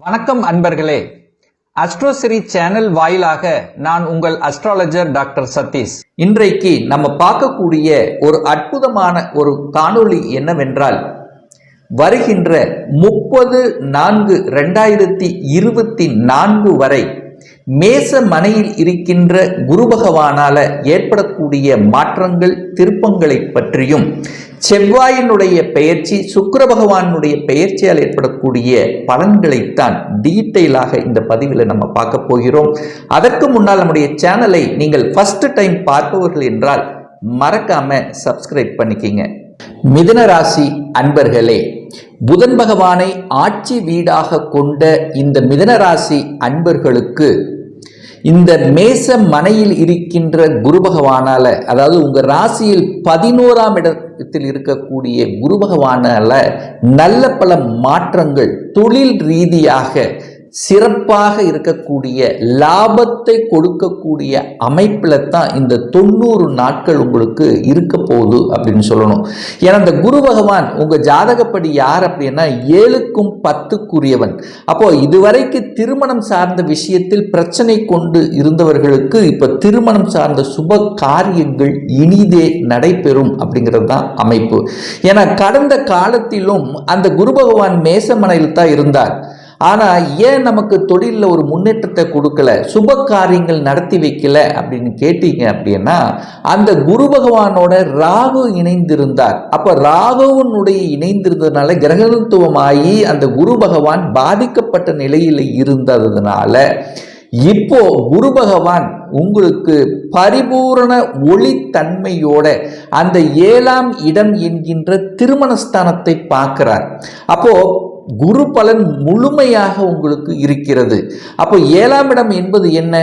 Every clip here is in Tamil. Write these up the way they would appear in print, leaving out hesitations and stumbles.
வணக்கம் அன்பர்களே. அஸ்ட்ரோசிரி சேனல் வாயிலாக நான் உங்கள் அஸ்ட்ராலஜர் டாக்டர் சதீஷ். இன்றைக்கு நம்ம பார்க்கக்கூடிய ஒரு அற்புதமான ஒரு காணொளி என்னவென்றால், வருகின்ற 30/4/2024 வரை மேச மனையில் இருக்கின்ற குரு பகவானால ஏற்படக்கூடிய மாற்றங்கள் திருப்பங்களை பற்றியும், செவ்வாயினுடைய பெயர்ச்சி சுக்கிர பகவானுடைய பெயர்ச்சியால் ஏற்படக்கூடிய பலன்களைத்தான் டீட்டெயிலாக இந்த பதிவில் நம்ம பார்க்க போகிறோம். அதற்கு முன்னால் நம்முடைய சேனலை நீங்கள் ஃபர்ஸ்ட் டைம் பார்ப்பவர்கள் என்றால் மறக்காம சப்ஸ்கிரைப் பண்ணிக்கிங்க. மிதுன ராசி அன்பர்களே, புதன் பகவானை ஆட்சி வீடாக கொண்ட இந்த மிதுன ராசி அன்பர்களுக்கு இந்த மேச மனையில் இருக்கின்ற குரு பகவானால, அதாவது உங்க ராசியில் 11ஆம் இடத்தில் இருக்கக்கூடிய குரு பகவானால நல்ல பல மாற்றங்கள், தொழில் ரீதியாக சிறப்பாக இருக்கக்கூடிய லாபத்தை கொடுக்கக்கூடிய அமைப்பில் தான் இந்த 90 நாட்கள் உங்களுக்கு இருக்க போகுது அப்படின்னு சொல்லணும். ஏன்னா இந்த குரு பகவான் உங்க ஜாதகப்படி யார் அப்படின்னா 7க்கும் 10க்குரியவன். அப்போ இதுவரைக்கு திருமணம் சார்ந்த விஷயத்தில் பிரச்சனை கொண்டு இருந்தவர்களுக்கு இப்ப திருமணம் சார்ந்த சுப காரியங்கள் இனிதே நடைபெறும் அப்படிங்கிறது தான் அமைப்பு. ஏன்னா கடந்த காலத்திலும் அந்த குரு பகவான் மேசமனையில் தான் இருந்தார். ஆனால் ஏன் நமக்கு தொழிலில் ஒரு முன்னேற்றத்தை கொடுக்கல, சுப காரியங்கள் நடத்தி வைக்கல அப்படின்னு கேட்டீங்க அப்படின்னா, அந்த குரு பகவானோட ராகு இணைந்திருந்தார். அப்போ ராகுவனுடைய இணைந்திருந்ததுனால கிரகத்துவமாகி அந்த குரு பகவான் பாதிக்கப்பட்ட நிலையில் இருந்ததுனால இப்போ குரு பகவான் உங்களுக்கு பரிபூரண ஒளித்தன்மையோட அந்த 7ஆம் இடம் என்கின்ற திருமணஸ்தானத்தை பார்க்கிறார். அப்போ குரு பலன் முழுமையாக உங்களுக்கு இருக்கிறது. அப்போ 7ஆம் இடம் என்பது என்ன?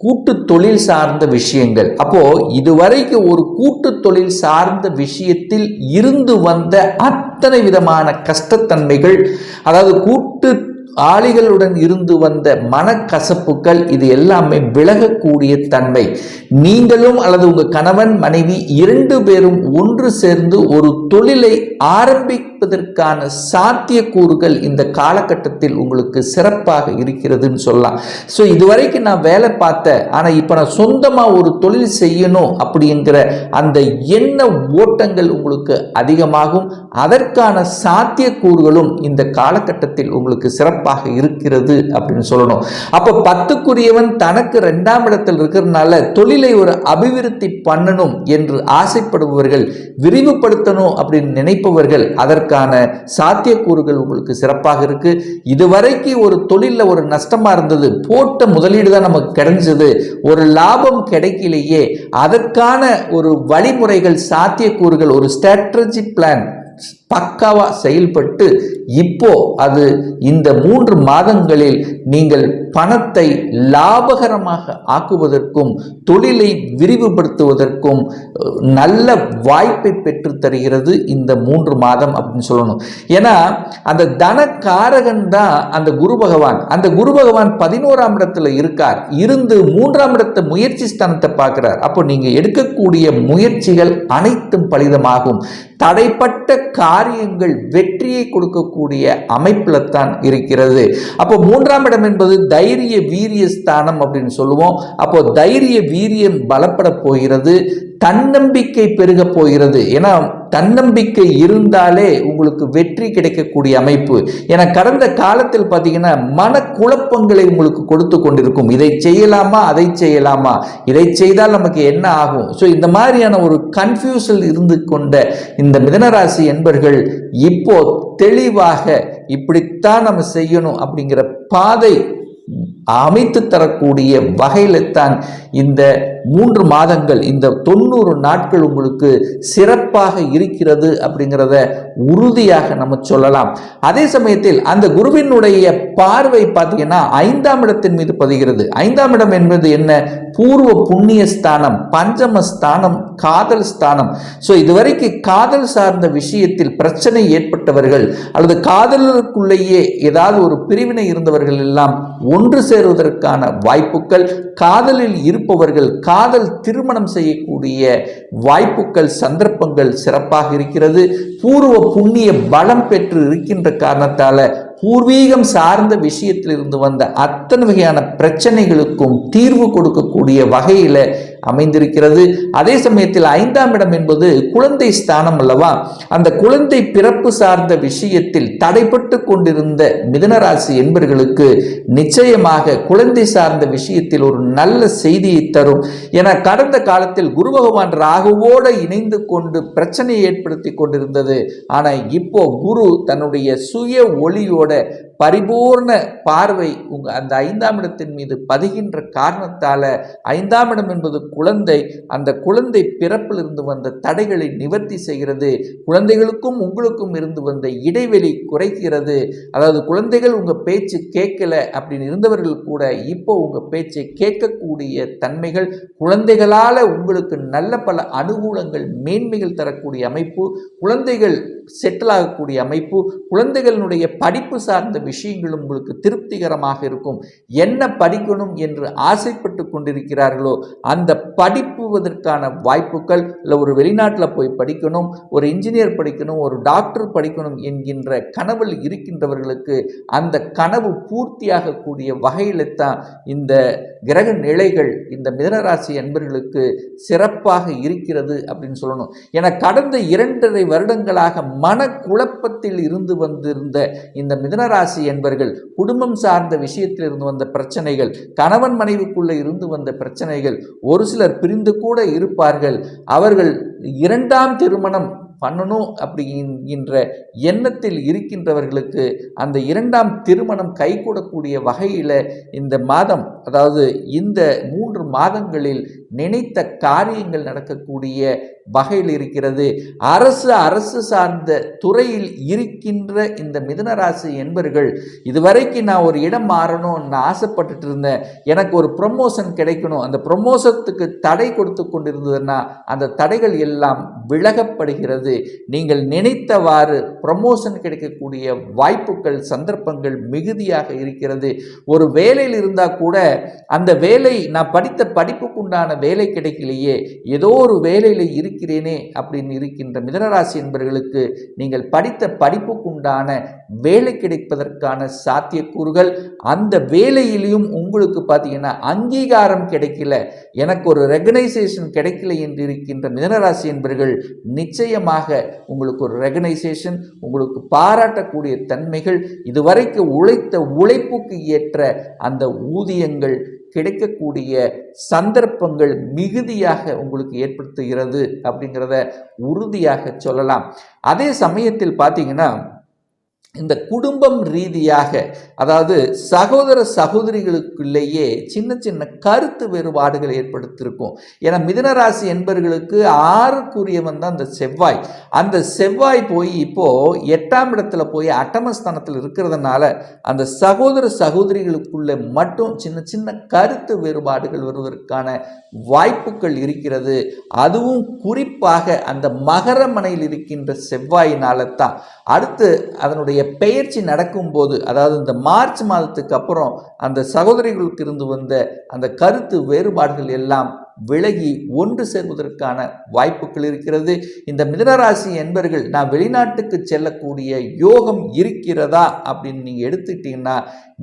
கூட்டு தொழில் சார்ந்த விஷயங்கள். அப்போ இதுவரைக்கும் ஒரு கூட்டு தொழில் சார்ந்த விஷயத்தில் இருந்து வந்த அத்தனை விதமான கஷ்டத்தன்மைகள், அதாவது கூட்டு ஆளிகளுடன் இருந்து வந்த மனக்கசப்புகள், இது எல்லாமே விலகக்கூடிய தன்மை. நீங்களும் அல்லது உங்க கணவன் மனைவி 2 பேரும் ஒன்று சேர்ந்து ஒரு தொழிலை ஆரம்பிப்பதற்கான சாத்தியக்கூறுகள் இந்த காலகட்டத்தில் உங்களுக்கு சிறப்பாக இருக்கிறதுன்னு சொல்லலாம். ஸோ இதுவரைக்கும் நான் வேலை பார்த்தேன், ஆனால் இப்போ நான் சொந்தமாக ஒரு தொழில் செய்யணும் அப்படிங்கிற அந்த எண்ண ஓட்டங்கள் உங்களுக்கு அதிகமாகும். அதற்கான சாத்தியக்கூறுகளும் இந்த காலகட்டத்தில் உங்களுக்கு சிறப்பாக இருக்கிறது அப்படின்னு சொல்லணும். அப்ப 10க்குரியவன் தனக்கு 2ஆம் இடத்தில் இருக்கிறதுனால தொழிலை ஒரு அபிவிருத்தி பண்ணணும் என்று ஆசைப்படுபவர்கள், விரிவுபடுத்தணும் அப்படின்னு நினைப்பவர்கள், அதற்கான சாத்தியக்கூறுகள் உங்களுக்கு சிறப்பாக இருக்கு. இதுவரைக்கும் ஒரு தொழில ஒரு நஷ்டமா இருந்தது, போட்ட முதலீடு தான் நமக்கு கிடைச்சது, ஒரு லாபம் கிடைக்கலையே, அதற்கான ஒரு வழிமுறைகள், சாத்தியக்கூறுகள், ஒரு ஸ்ட்ராட்டஜி பிளான் பக்காவா செயல்பட்டு இப்போ அது இந்த 3 மாதங்களில் நீங்கள் பணத்தை லாபகரமாக ஆக்குவதற்கும் தொழிலை விரிவுபடுத்துவதற்கும் நல்ல வாய்ப்பை பெற்று தருகிறது இந்த 3 மாதம் அப்படின்னு சொல்லணும். ஏன்னா அந்த தனக்காரகன் தான் அந்த குரு பகவான். அந்த குரு பகவான் 11ஆம் இடத்துல இருக்கார், இருந்து 3ஆம் இடத்தை முயற்சி ஸ்தானத்தை பார்க்கிறார். அப்போ நீங்க எடுக்கக்கூடிய முயற்சிகள் அனைத்தும் பலிதமாகும். தடைப்பட்ட காரியங்கள் வெற்றியை கொடுக்கக்கூடிய அமைப்புல தான் இருக்கிறது. அப்போ 3ஆம் இடம் என்பது தைரிய வீரிய ஸ்தானம் அப்படின்னு சொல்லுவோம். அப்போ தைரிய வீரியம் பலப்பட போகிறது, தன்னம்பிக்கை பெருக போகிறது. ஏன்னா தன்னம்பிக்கை இருந்தாலே உங்களுக்கு வெற்றி கிடைக்கக்கூடிய அமைப்பு. ஏன்னா கடந்த காலத்தில் பார்த்தீங்கன்னா மனக்குழப்பங்களை உங்களுக்கு கொடுத்து கொண்டிருக்கும். இதை செய்யலாமா, அதை செய்யலாமா, இதை செய்தால் நமக்கு என்ன ஆகும். ஸோ இந்த மாதிரியான ஒரு கன்ஃபியூஷன் இருந்து கொண்ட இந்த மிதுனராசி என்பர்கள் இப்போ தெளிவாக இப்படித்தான் நம்ம செய்யணும் அப்படிங்கிற பாதை அமைத்து தரக்கூடிய வகையில தான் இந்த 3 மாதங்கள், இந்த 90 நாட்கள் உங்களுக்கு சிறப்பாக இருக்கிறது அப்படிங்கிறத உறுதியாக நம்ம சொல்லலாம். அதே சமயத்தில் அந்த குருவினுடைய பார்வை பார்த்தீங்கன்னா 5ஆம் இடத்தின் மீது பதிகிறது. 5ஆம் இடம் என்பது என்ன? பூர்வ புண்ணிய ஸ்தானம், பஞ்சம ஸ்தானம், காதல் ஸ்தானம். ஸோ இதுவரைக்கும் காதல் சார்ந்த விஷயத்தில் பிரச்சனை ஏற்பட்டவர்கள் அல்லது காதலுக்குள்ளேயே ஏதாவது ஒரு பிரிவினை இருந்தவர்கள் எல்லாம் ஒன்று சேருவதற்கான வாய்ப்புகள், காதலில் இருப்பவர்கள் காதல் திருமணம் செய்யக்கூடிய வாய்ப்புகள், சந்தர்ப்பங்கள் சிறப்பாக இருக்கிறது. பூர்வ புண்ணிய பலம் பெற்று இருக்கின்ற காரணத்தால பூர்வீகம் சார்ந்த விஷயத்தில் இருந்து வந்த அத்தனை வகையான பிரச்சனைகளுக்கும் தீர்வு கொடுக்கக்கூடிய வகையில அமைந்திருக்கிறது. அதே சமயத்தில் 5ஆம் இடம் என்பது குழந்தை ஸ்தானம் அல்லவா? அந்த குழந்தை பிறப்பு சார்ந்த விஷயத்தில் தடைப்பட்டு கொண்டிருந்த மிதுனராசி என்பர்களுக்கு நிச்சயமாக குழந்தை சார்ந்த விஷயத்தில் ஒரு நல்ல செய்தியை தரும். என கடந்த காலத்தில் குரு பகவான் ராகுவோடு இணைந்து கொண்டு பிரச்சனையை ஏற்படுத்தி கொண்டிருந்தது. ஆனா இப்போ குரு தன்னுடைய சுய ஒளியோட பரிபூர்ண பார்வை அந்த 5ஆம் இடத்தின் மீது பதிகின்ற காரணத்தால 5ஆம் இடம் என்பது குழந்தை, அந்த குழந்தை பிறப்பில் இருந்து வந்த தடைகளை நிவர்த்தி செய்கிறது. குழந்தைகளுக்கும் உங்களுக்கும் இருந்து வந்த இடைவெளி குறைக்கிறது. அதாவது குழந்தைகள் உங்க பேச்சு கேட்கல அப்படின்னு இருந்தவர்கள் கூட இப்போ உங்க பேச்சை கேட்கக்கூடிய தன்மைகள், குழந்தைகளால உங்களுக்கு நல்ல பல அனுகூலங்கள் மேன்மைகள் தரக்கூடிய அமைப்பு, குழந்தைகள் செட்டில் ஆகக்கூடிய அமைப்பு, குழந்தைகளுடைய படிப்பு சார்ந்த விஷயங்களும் உங்களுக்கு திருப்திகரமாக இருக்கும். என்ன படிக்கணும் என்று ஆசைப்பட்டு கொண்டிருக்கிறார்களோ அந்த படிப்புவதற்கான வாய்ப்புகள், இல்லை ஒரு வெளிநாட்டில் போய் படிக்கணும், ஒரு இன்ஜினியர் படிக்கணும், ஒரு டாக்டர் படிக்கணும் என்கின்ற கனவில் இருக்கின்றவர்களுக்கு அந்த கனவு பூர்த்தியாகக்கூடிய வகையில் தான் இந்த கிரக நிலைகள் இந்த மிதுனராசி அன்பர்களுக்கு சிறப்பாக இருக்கிறது அப்படின்னு சொல்லணும். என கடந்த 2.5 வருடங்களாக மன குழப்பத்தில் இருந்து வந்திருந்த இந்த மிதுனராசி என்பர்கள், குடும்பம் சார்ந்த விஷயத்தில் இருந்து வந்த பிரச்சனைகள், கணவன் மனைவிக்குள்ள இருந்து வந்த பிரச்சனைகள், ஒரு சிலர் பிரிந்து கூட இருப்பார்கள். அவர்கள் 2ஆம் திருமணம் பண்ணணும் அப்படிங்கின்ற எண்ணத்தில் இருக்கின்றவர்களுக்கு அந்த 2ஆம் திருமணம் கைகூடக்கூடிய வகையில் இந்த மாதம், அதாவது இந்த 3 மாதங்களில் நினைத்த காரியங்கள் நடக்கக்கூடிய வகையில் இருக்கிறது. அரசு சார்ந்த துறையில் இருக்கின்ற இந்த மிதுனராசி என்பர்கள், இதுவரைக்கும் நான் ஒரு இடம் மாறணும் நான் ஆசைப்பட்டுட்டு இருந்தேன், எனக்கு ஒரு ப்ரமோஷன் கிடைக்கணும், அந்த ப்ரமோஷத்துக்கு தடை கொடுத்து கொண்டிருந்ததுன்னா அந்த தடைகள் எல்லாம் விலகப்படுகிறது. நீங்கள் நினைத்தவாறு ப்ரமோஷன் கிடைக்கக்கூடிய வாய்ப்புகள், சந்தர்ப்பங்கள் மிகுதியாக இருக்கிறது. ஒரு வேலையில் இருந்தால் கூட அந்த வேலை, நான் படித்த படிப்புக்குண்டான வேலை கிடைக்கலையே, ஏதோ ஒரு வேலையில் இருக்கிறேனே அப்படின்னு இருக்கின்ற மிதுனராசி என்பவர்களுக்கு நீங்கள் படித்த படிப்புக்குண்டான வேலை கிடைப்பதற்கான சாத்தியக்கூறுகள், அந்த வேலையிலையும் உங்களுக்கு பார்த்தீங்கன்னா அங்கீகாரம் கிடைக்கல, எனக்கு ஒரு ரெகனைசேஷன் கிடைக்கல என்று இருக்கின்ற மிதுனராசி என்பவர்கள் நிச்சயமாக உங்களுக்கு ஒரு ரெகனைசேஷன், உங்களுக்கு பாராட்டக்கூடிய தன்மைகள், இதுவரைக்கும் உழைத்த உழைப்புக்கு ஏற்ற அந்த ஊதியங்கள் கிடைக்கக்கூடிய சந்தர்ப்பங்கள் மிகுதியாக உங்களுக்கு ஏற்படுத்துகிறது அப்படிங்கிறத உறுதியாக சொல்லலாம். அதே சமயத்தில் பார்த்தீங்கன்னா இந்த குடும்பம் ரீதியாக, அதாவது சகோதர சகோதரிகளுக்குள்ளேயே சின்ன சின்ன கருத்து வேறுபாடுகள் ஏற்படுத்தியிருக்கும். ஏன்னா மிதுனராசி என்பவர்களுக்கு 6க்குரியவன் தான் அந்த செவ்வாய். அந்த செவ்வாய் போய் இப்போ 8ஆம் இடத்துல போய் அட்டமஸ்தானத்தில் இருக்கிறதுனால அந்த சகோதர சகோதரிகளுக்குள்ள மட்டும் சின்ன சின்ன கருத்து வேறுபாடுகள் வருவதற்கான வாய்ப்புகள் இருக்கிறது. அதுவும் குறிப்பாக அந்த மகர மனையில் இருக்கின்ற செவ்வாயினால தான். அடுத்து அதனுடைய பெயர்ச்சி நடக்கும்போது, அதாவது இந்த மார்ச் மாதத்துக்கு அப்புறம் அந்த சகோதரிகளுக்கு இருந்து வந்த அந்த கருத்து வேறுபாடுகள் எல்லாம் விலகி ஒன்று சேர்வதற்கான வாய்ப்புகள் இருக்கிறது. இந்த மிதுனராசி என்பர்கள், நான் வெளிநாட்டுக்கு செல்லக்கூடிய யோகம் இருக்கிறதா அப்படின்னு நீங்கள் எடுத்துக்கிட்டீங்கன்னா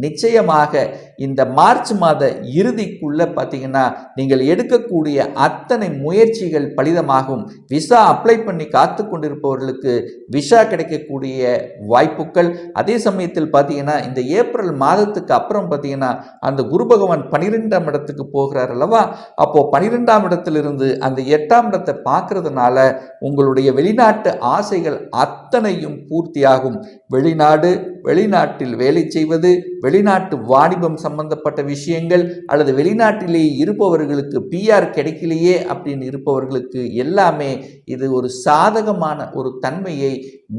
நிச்சயமாக இந்த மார்ச் மாத இறுதிக்குள்ள பார்த்தீங்கன்னா நீங்கள் எடுக்கக்கூடிய அத்தனை முயற்சிகள் பலிதமாகும். விசா அப்ளை பண்ணி காத்து கொண்டிருப்பவர்களுக்கு விசா கிடைக்கக்கூடிய வாய்ப்புகள். அதே சமயத்தில் பார்த்தீங்கன்னா இந்த ஏப்ரல் மாதத்துக்கு அப்புறம் பார்த்தீங்கன்னா அந்த குரு பகவான் 12ஆம் இடத்துக்கு போகிறார் அல்லவா? அப்போ 12ஆம் இடத்திலிருந்து அந்த 8ஆம் இடத்தை பார்க்கறதுனால உங்களுடைய வெளிநாட்டு ஆசைகள் அத்தனையும் பூர்த்தியாகும். வெளிநாட்டில் வேலை செய்வது, வெளிநாட்டு வாணிபம் சம்பந்தப்பட்ட விஷயங்கள், அல்லது வெளிநாட்டிலேயே இருப்பவர்களுக்கு PR கிடைக்கலையே அப்படின்னு இருப்பவர்களுக்கு எல்லாமே இது ஒரு சாதகமான ஒரு தன்மையை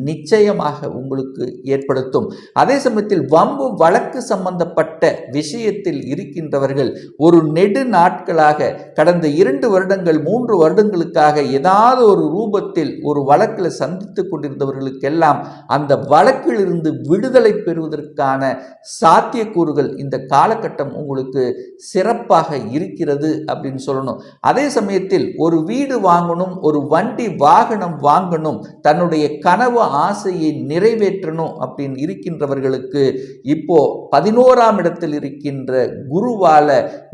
நிச்சயமாக உங்களுக்கு ஏற்படுத்தும். அதே சமயத்தில் வம்பு வழக்கு சம்பந்தப்பட்ட விஷயத்தில் இருக்கின்றவர்கள் ஒரு நெடு நாட்களாக கடந்த கடந்த 2 வருடங்கள் 3 வருடங்களுக்காக ஏதாவது ஒரு ரூபத்தில் ஒரு வழக்கில் சந்தித்து கொண்டிருந்தவர்களுக்கெல்லாம் அந்த வழக்கிலிருந்து விடுதலை பெறுவதற்கான சாத்தியக்கூறுகள் இந்த காலகட்டம் உங்களுக்கு சிறப்பாக இருக்கிறது அப்படின்னு சொல்லணும். அதே சமயத்தில் ஒரு வீடு வாங்கணும், ஒரு வண்டி வாகனம் வாங்கணும், தன்னுடைய கனவு ஆசையை நிறைவேற்றணும் அப்படின்னு இருக்கின்றவர்களுக்கு இப்போ 11ஆம் இடத்தில் இருக்கின்ற குருவால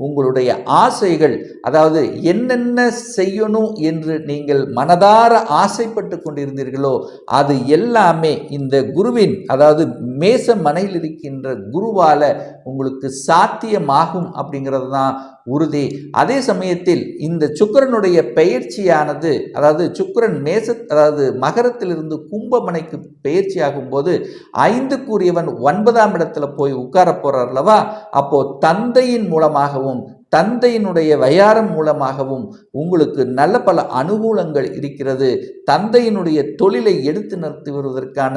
உங்களுடைய ஆசைகள், அதாவது என்னென்ன செய்யணும் என்று நீங்கள் மனதார ஆசைப்பட்டு கொண்டிருந்தீர்களோ அது எல்லாமே இந்த குருவின், அதாவது மேச மனையில் இருக்கின்ற குருவால உங்களுக்கு சாத்தியமாகும் அப்படிங்கிறது தான் உறுதி. அதே சமயத்தில் இந்த சுக்கிரனுடைய பெயர்ச்சியானது, அதாவது சுக்கிரன் அதாவது மகரத்திலிருந்து கும்பமனைக்கு பெயர்ச்சி ஆகும் போது 5க்குரியவன் 9ஆம் இடத்துல போய் உட்கார போறார் அல்லவா? அப்போ தந்தையின் மூலமாகவும் தந்தையினுடைய வயாரம் மூலமாகவும் உங்களுக்கு நல்ல பல அனுகூலங்கள் இருக்கிறது. தந்தையினுடைய தொழிலை எடுத்து நடத்தி வருவதற்கான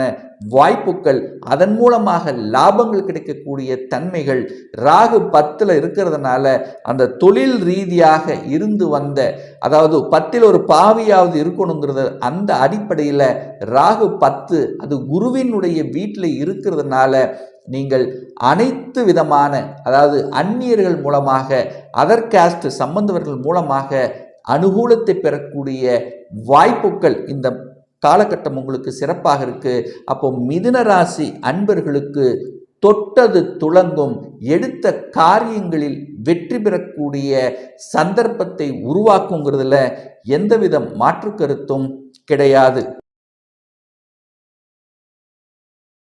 வாய்ப்புகள், அதன் மூலமாக லாபங்கள் கிடைக்கக்கூடிய தன்மைகள். ராகு 10ல் இருக்கிறதுனால அந்த தொழில் ரீதியாக இருந்து வந்த, அதாவது 10ல் ஒரு பாவியாவது இருக்கணுங்கிறது அந்த அடிப்படையில் ராகு 10 அது குருவினுடைய வீட்டில் இருக்கிறதுனால நீங்கள் அனைத்து விதமான, அதாவது அந்நியர்கள் மூலமாக, அதர் காஸ்ட் சம்பந்தவர்கள் மூலமாக அனுகூலத்தை பெறக்கூடிய வாய்ப்புகள் இந்த காலகட்டம் உங்களுக்கு சிறப்பாக இருக்கு. அப்போ மிதுன ராசி அன்பர்களுக்கு தொட்டது துளங்கும், எடுத்த காரியங்களில் வெற்றி பெறக்கூடிய சந்தர்ப்பத்தை உருவாக்குங்கிறதுல எந்தவித மாற்று கருத்தும் கிடையாது.